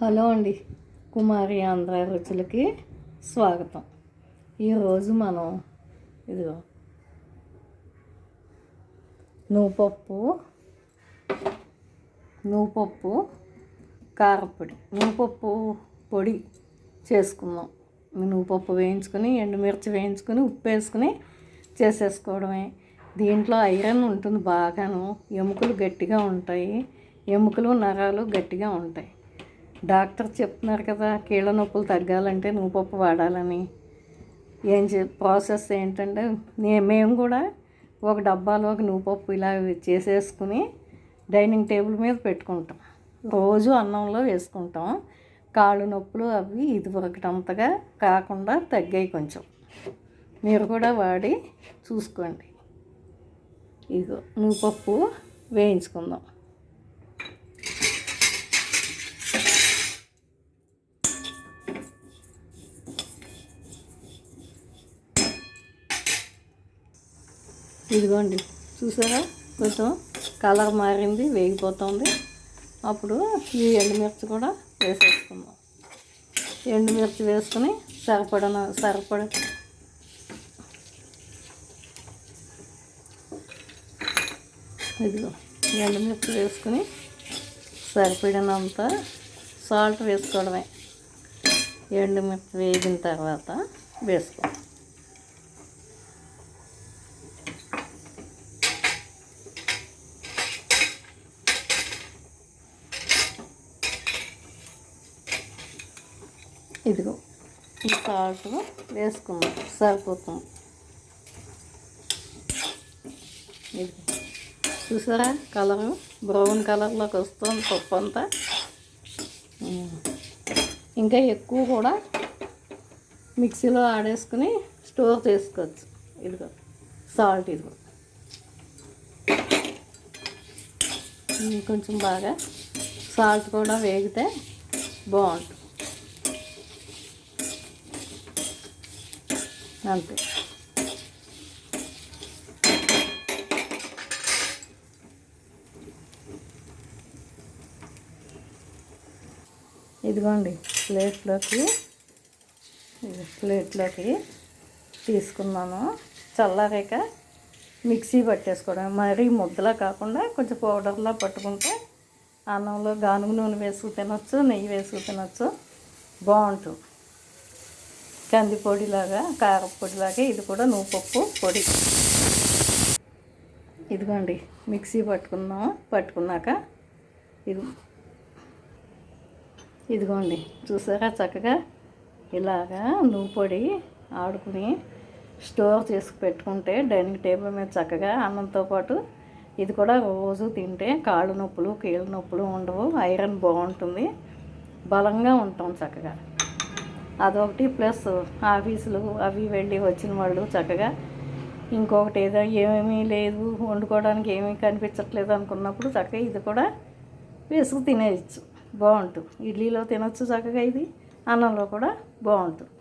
Hello అండి, కుమారి ఆంధ్ర రుచులకి స్వాగతం. ఈరోజు మనం ఇదిగో నువ్వుపప్పు కారపొడి, నువ్వుపప్పు పొడి చేసుకుందాం. నువ్వుపప్పు వేయించుకొని, ఎండుమిర్చి వేయించుకొని, ఉప్పు వేసుకుని చేసేసుకోవడమే. దీంట్లో ఐరన్ ఉంటుంది బాగాను, ఎముకలు గట్టిగా ఉంటాయి, ఎముకలు నరాలు గట్టిగా ఉంటాయి. డాక్టర్ చెప్తున్నారు కదా, కీళ్ళ నొప్పులు తగ్గాలంటే నువ్వుపప్పు వాడాలని. ప్రాసెస్ ఏంటంటే, మేము కూడా ఒక డబ్బాలో ఒక నువ్వుపప్పు ఇలా చేసేసుకుని డైనింగ్ టేబుల్ మీద పెట్టుకుంటాం. రోజు అన్నంలో వేసుకుంటాం. కాళ్ళు నొప్పులు అవి ఇదివరకటంతగా కాకుండా తగ్గాయి కొంచెం. మీరు కూడా వాడి చూసుకోండి. ఇదిగో నువ్వుపప్పు వేయించుకుందాం. ఇదిగోండి, చూసారా, కొంచెం కలర్ మారింది, వేగిపోతుంది. అప్పుడు ఈ ఎండుమిర్చి కూడా వేసేసుకుందాం. ఎండుమిర్చి వేసుకుని సరిపడ ఇదిగో ఎండుమిర్చి వేసుకుని సరిపడినంత సాల్ట్ వేసుకోవడమే. ఎండుమిర్చి వేగిన తర్వాత వేసుకో. ఇదిగో ఈ సాల్ట్ వేసుకుందాం, సరిపోతుంది. ఇది చూసారా, కలరు బ్రౌన్ కలర్లోకి వస్తుంది పప్పు అంతా. ఇంకా ఎక్కువ కూడా మిక్సీలో ఆడేసుకుని స్టోర్ చేసుకోవచ్చు. ఇదిగో సాల్ట్, ఇదిగో కొంచెం బాగా సాల్ట్ కూడా వేగితే బాగుంటుంది. అంతే. ఇదిగోండి, ప్లేట్లోకి తీసుకున్నాను. చల్లారాక మిక్సీ పట్టేసుకోవడం. మరీ ముద్దలా కాకుండా కొంచెం పౌడర్లా పట్టుకుంటే అన్నంలో గానుగ నూనె వేసుకు తినొచ్చు, నెయ్యి వేసుకు తినొచ్చు, బాగుంటుంది. కందిపొడిలాగా, కారపొడిలాగా ఇది కూడా నువ్వుపప్పు పొడి. ఇదిగోండి, మిక్సీ పట్టుకున్నాక ఇదిగోండి, చూసారా, చక్కగా ఇలాగా నువ్వు పొడి ఆడుకుని స్టోర్ చేసి పెట్టుకుంటే డైనింగ్ టేబుల్ మీద చక్కగా అన్నంతో పాటు ఇది కూడా రోజు తింటే కాళ్ళు నొప్పులు, కీళ్ళ నొప్పులు ఉండవు. ఐరన్ బాగుంటుంది, బలంగా ఉంటాం చక్కగా. అదొకటి. ప్లస్ ఆఫీసులు అవి వెళ్ళి వచ్చిన వాళ్ళు చక్కగా ఇంకొకటి ఏదో ఏమీ లేదు, వండుకోవడానికి ఏమీ కనిపించట్లేదు అనుకున్నప్పుడు చక్కగా ఇది కూడా వేసుకు తినేయచ్చు, బాగుంటుంది. ఇడ్లీలో తినొచ్చు చక్కగా, ఇది అన్నంలో కూడా బాగుంటుంది.